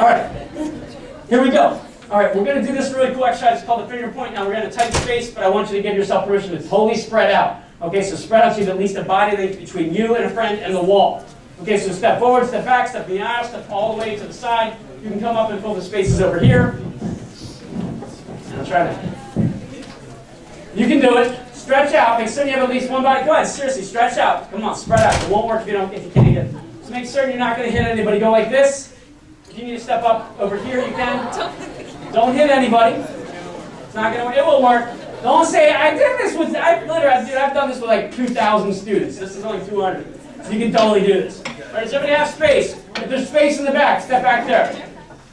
All right, here we go. All right, we're going to do this really cool exercise. It's called the finger point. Now we're going to tighten space, but I want you to give yourself permission to totally spread out. Okay, so spread out so you have at least a body length between you and a friend and the wall. Okay, so step forward, step back, step in the aisle, step all the way to the side. You can come up and fill the spaces over here. And try to. You can do it. Stretch out. Make certain you have at least one body. Go ahead, seriously, stretch out. Come on, spread out. It won't work if you can't hit it. So make certain you're not going to hit anybody. Go like this. If you need to step up over here, you can. Don't hit anybody. It's not going to work. It will work. Don't say, I did this with, I've done this with like 2,000 students. This is only 200. So you can totally do this. All right, does everybody have space? If there's space in the back, step back there.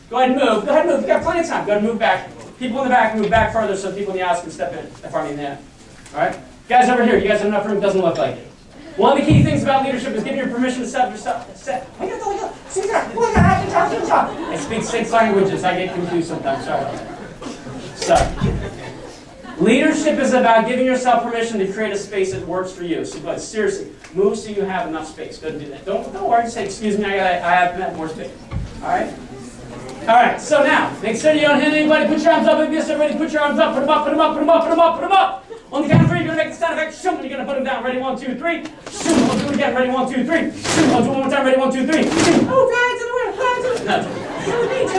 Go ahead and move. Go ahead and move. You've got plenty of time. Go ahead and move back. People in the back, move back further so people in the aisle can step in. Step on in there. All right? Guys over here, you guys have enough room? Doesn't look like it. One of the key things about leadership is giving you permission to set yourself. I speak 6 languages. I get confused sometimes. Sorry about that. So, leadership is about giving yourself permission to create a space that works for you. So, but seriously, move so you have enough space. Go ahead and do that. Don't worry. Say, excuse me, I have more space. All right? All right, so now, make sure you don't hit anybody. Put your arms up like this. Everybody put your arms up. Put them up, put them up, put them up, put them up, put them up. On the count of 3, you're going to make the sound effect. Shoom, and you're going to put them down. Ready, 1, 2, 3. Shoom, we'll do it again. Ready, 1, 2, 3. Shoom, I'll do it one more time. Ready, 1, 2, 3. Shoom. Oh, fly to the wind, fly to the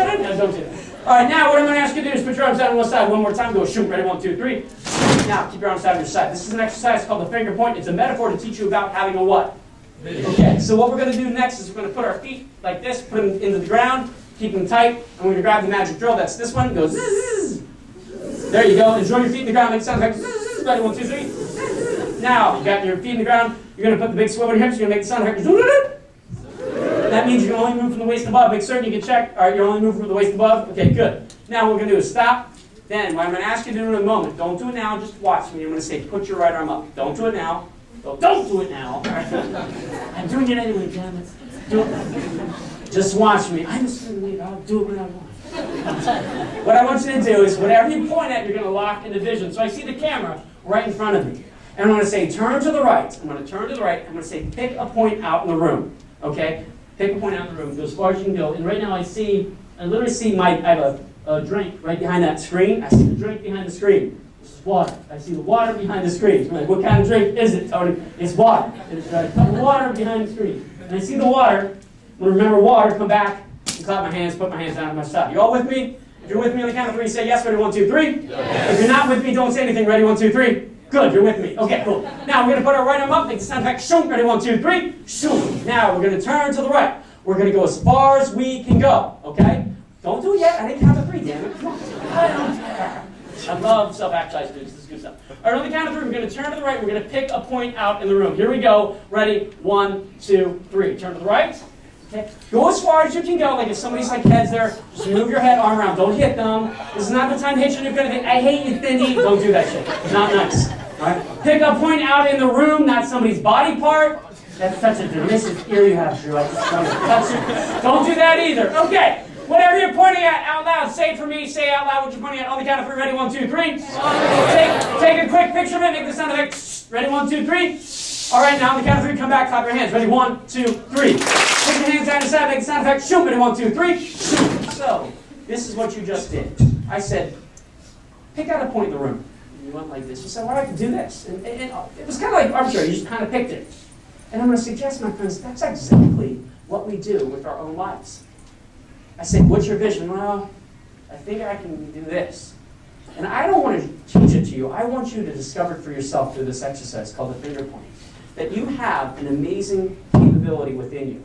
wind. No, don't do that. All right, now what I'm going to ask you to do is put your arms down on one side. One more time. Go shoom. Ready, 1, 2, 3. Now, keep your arms down on your side. This is an exercise called the finger point. It's a metaphor to teach you about having a what? Okay, so what we're going to do next is we're going to put our feet like this, put them into the ground. Keep them tight, and we're going to grab the magic drill. That's this one. Go zzz. There you go. Enjoy your feet in the ground. Make it sound like zzz. Ready, 1, 2, 3. Now, you got your feet in the ground. You're going to put the big swivel in your hips. You're going to make the sound like zzz. That means you can only move from the waist above. Make certain you can check. All right, you're only moving from the waist above. Okay, good. Now, what we're going to do is stop. Then, what I'm going to ask you to do in a moment, don't do it now. Just watch me. I'm going to say, put your right arm up. Don't do it now. Don't do it now. I'm doing it anyway, damn it. Do it. Just watch me. I'm a student leader. I'll do it when I want. What I want you to do is whatever you point at, you're going to lock into vision. So I see the camera right in front of me. And I'm going to say, turn to the right. I'm going to turn to the right. I'm going to say, pick a point out in the room. Okay? Pick a point out in the room. Go as far as you can go. And right now I literally see I have a drink right behind that screen. I see the drink behind the screen. This is water. I see the water behind the screen. You're like, what kind of drink is it, Tony? It's water. There's a cup of water behind the screen. And I see the water. When remember water, come back and clap my hands, put my hands down at my side. You all with me? If you're with me on the count of 3, say yes. Ready, 1, 2, 3. Yes. If you're not with me, don't say anything. Ready, 1, 2, 3. Good, you're with me. Okay, cool. Now we're going to put our right arm up, make the sound effect. Shoom. Ready, 1, 2, 3. Shoom. Now we're going to turn to the right. We're going to go as far as we can go. Okay? Don't do it yet. I didn't count to 3, damn it. Come on. I don't care. I love self-actualized students. This is good stuff. All right, on the count of 3, we're going to turn to the right. We're going to pick a point out in the room. Here we go. Ready, 1, 2, 3. Turn to the right. Okay. Go as far as you can go. Like if somebody's like heads there, just move your head, arm around. Don't hit them. This is not the time to hit you. You're gonna think, I hate you, Thinny. Don't do that shit. It's not nice. All right. Pick a point out in the room, not somebody's body part. That's such a derisive ear you have, Drew. I just touch it. Don't do that either. Okay. Whatever you're pointing at out loud, say it for me. Say out loud what you're pointing at. On the count of 3. Ready, 1, 2, 3. Take a quick picture of it. Make the sound effect. Ready, 1, 2, 3. All right, now on the count of 3, come back, clap your hands. Ready, 1, 2, 3. Put your hands down your side, make the sound effect. Shoom. Ready, 1, 2, 3. Shoom. So, this is what you just did. I said, pick out a point in the room. And you went like this. You said, well, I can do this. And it was kind of like arbitrary. You just kind of picked it. And I'm going to suggest, my friends, that's exactly what we do with our own lives. I said, what's your vision? Well, I think I can do this. And I don't want to teach it to you. I want you to discover it for yourself through this exercise called the finger point. That you have an amazing capability within you.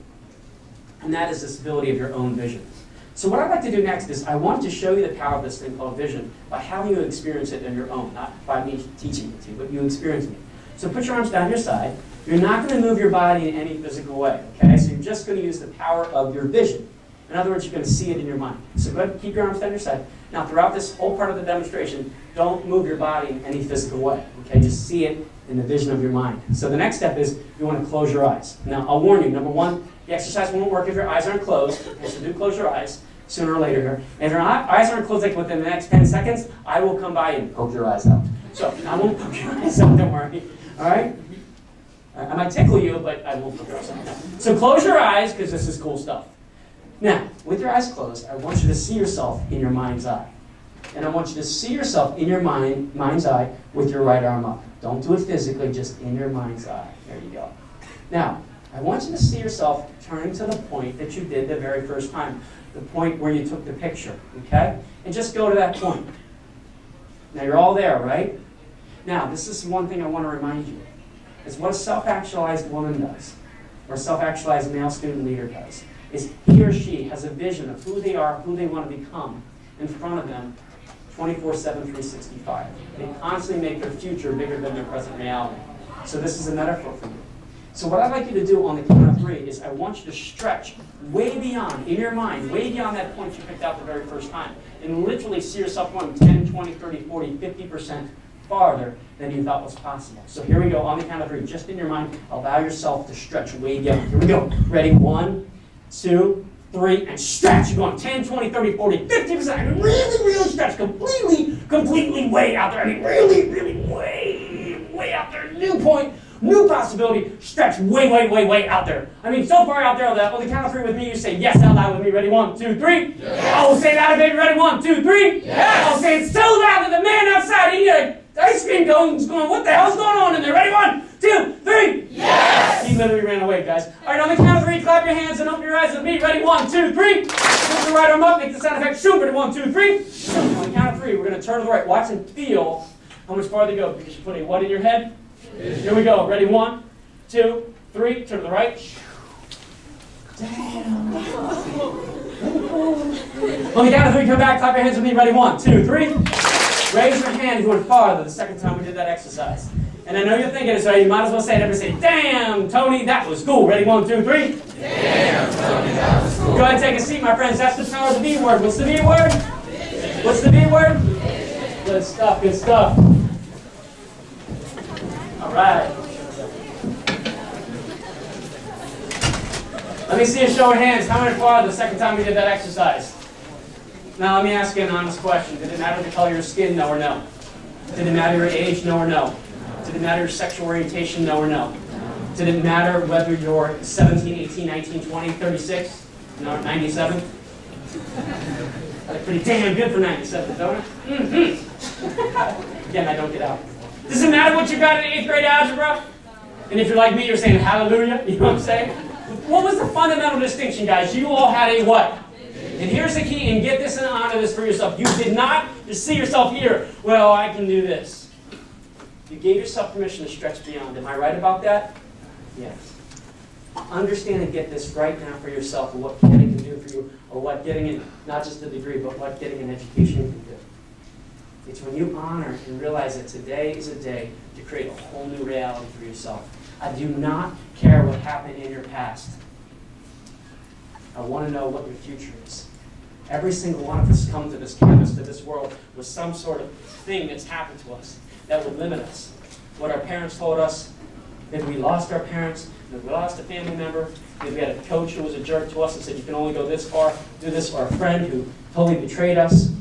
And that is this ability of your own vision. So what I'd like to do next is I want to show you the power of this thing called vision by having you experience it on your own. Not by me teaching it to you, but you experiencing it. So put your arms down your side. You're not going to move your body in any physical way. Okay? So you're just going to use the power of your vision. In other words, you're going to see it in your mind. So go ahead and keep your arms down your side. Now, throughout this whole part of the demonstration, don't move your body in any physical way. Okay? Just see it in the vision of your mind. So the next step is you want to close your eyes. Now, I'll warn you. Number 1, the exercise won't work if your eyes aren't closed. Okay, so do close your eyes sooner or later here. And if your eyes aren't closed like within the next 10 seconds, I will come by and poke your eyes out. So I won't poke your eyes out, don't worry. All right? I might tickle you, but I won't poke your eyes out. So close your eyes, because this is cool stuff. Now, with your eyes closed, I want you to see yourself in your mind's eye. And I want you to see yourself in your mind's eye with your right arm up. Don't do it physically, just in your mind's eye. There you go. Now, I want you to see yourself turning to the point that you did the very first time, the point where you took the picture, okay? And just go to that point. Now, you're all there, right? Now, this is one thing I want to remind you. Is what a self-actualized woman does, or a self-actualized male student leader does, is he or she has a vision of who they are, who they want to become in front of them 24/7, 365. They constantly make their future bigger than their present reality. So this is a metaphor for you. So what I'd like you to do on the count of 3 is I want you to stretch way beyond, in your mind, way beyond that point you picked out the very first time, and literally see yourself going 10, 20, 30, 40, 50% farther than you thought was possible. So here we go, on the count of 3, just in your mind, allow yourself to stretch way beyond. Here we go. Ready? 1, 2, 3, and stretch. You're going 10, 20, 30, 40, 50%. I mean, really stretch completely way out there. I mean, really way out there. New point, new possibility. Stretch way out there. I mean, so far out there that on the count of 3 with me, you say yes out loud with me. Ready? 1, 2, 3. Yes. Oh, say that, baby. Ready? 1, 2, 3. Yes. Oh, say it so loud that the man outside eating a ice cream cone is going, what the hell's going on in there? Ready? 1, 2, 3. Yes. He literally ran away, guys. All right, on the count of 3, clap your hands and open your eyes with me. Ready? 1, 2, 3. Put your right arm up, make the sound effect. Shoot. Ready? 1, 2, 3. On the count of 3, we're going to turn to the right. Watch and feel how much farther you go because you put a what in your head? Here we go. Ready? 1, 2, 3. Turn to the right. Damn. On the count of 3, come back. Clap your hands with me. Ready? 1, 2, 3. Raise your hand if you went farther the second time we did that exercise. And I know you're thinking it, so you might as well say it every say, damn, Tony, that was cool. Ready? 1, 2, 3. Damn, Tony, that was cool. Go ahead and take a seat, my friends. That's the power of the B word. What's the B word? What's the B word? Good stuff, good stuff. All right. Let me see a show of hands. How many farther the second time we did that exercise? Now let me ask you an honest question. Did it matter the color of your skin? No or no? Did it matter your age? No or no? Did it matter your sexual orientation? No or no? Did it matter whether you're 17, 18, 19, 20, 36? No, 97? That's pretty damn good for 97, don't it? Mm-hmm. Again, I don't get out. Does it matter what you got in 8th grade algebra? And if you're like me, you're saying hallelujah. You know what I'm saying? What was the fundamental distinction, guys? You all had a what? And here's the key, and get this and honor this for yourself. You did not just see yourself here, well, I can do this. You gave yourself permission to stretch beyond. Am I right about that? Yes. Understand and get this right now for yourself, and what Canon can do for you, or what getting in, not just a degree, but what getting an education can do. It's when you honor and realize that today is a day to create a whole new reality for yourself. I do not care what happened in your past. I want to know what your future is. Every single one of us come to this campus, to this world, with some sort of thing that's happened to us that would limit us. What our parents told us, if we lost our parents, if we lost a family member, if we had a coach who was a jerk to us and said you can only go this far, do this, or a friend who totally betrayed us.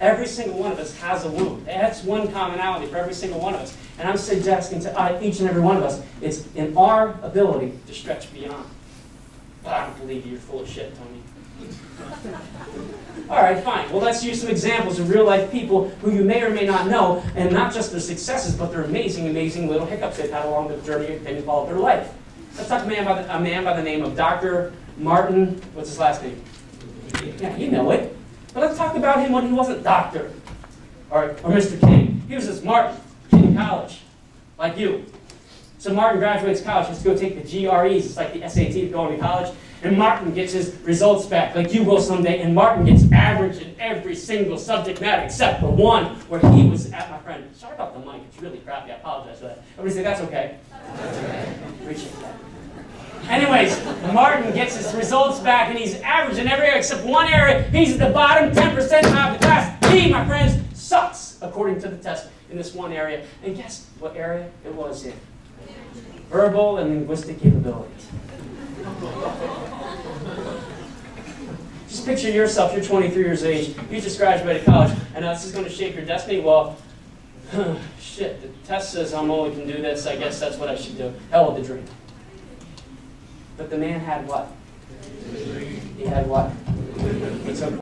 Every single one of us has a wound. That's one commonality for every single one of us. And I'm suggesting to each and every one of us, it's in our ability to stretch beyond. But I don't believe you're full of shit, Tony. All right, fine. Well, let's use some examples of real-life people who you may or may not know, and not just their successes, but their amazing, amazing little hiccups they've had along the journey and involved their life. Let's talk to a man by the name of Dr. Martin. What's his last name? Yeah, you know it. But let's talk about him when he wasn't Doctor or Mr. King. He was this Martin, kid in college, like you. So Martin graduates college, has to go take the GREs, it's like the SAT of going to college, and Martin gets his results back, like you will someday, and Martin gets average in every single subject matter except for one where he was at my friend. Sorry about the mic, it's really crappy, I apologize for that. Everybody say, that's okay. That's okay. Appreciate that. Anyways, Martin gets his results back, and he's average in every area except one area. He's at the bottom 10% of the class. He, my friends, sucks according to the test in this one area. And guess what area it was in? Verbal and linguistic capabilities. Just picture yourself, you're 23 years of age, you just graduated college, and now this is going to shape your destiny. Well, shit, the test says I'm only can do this, I guess that's what I should do. Hell with the dream. But the man had what? He had what? He took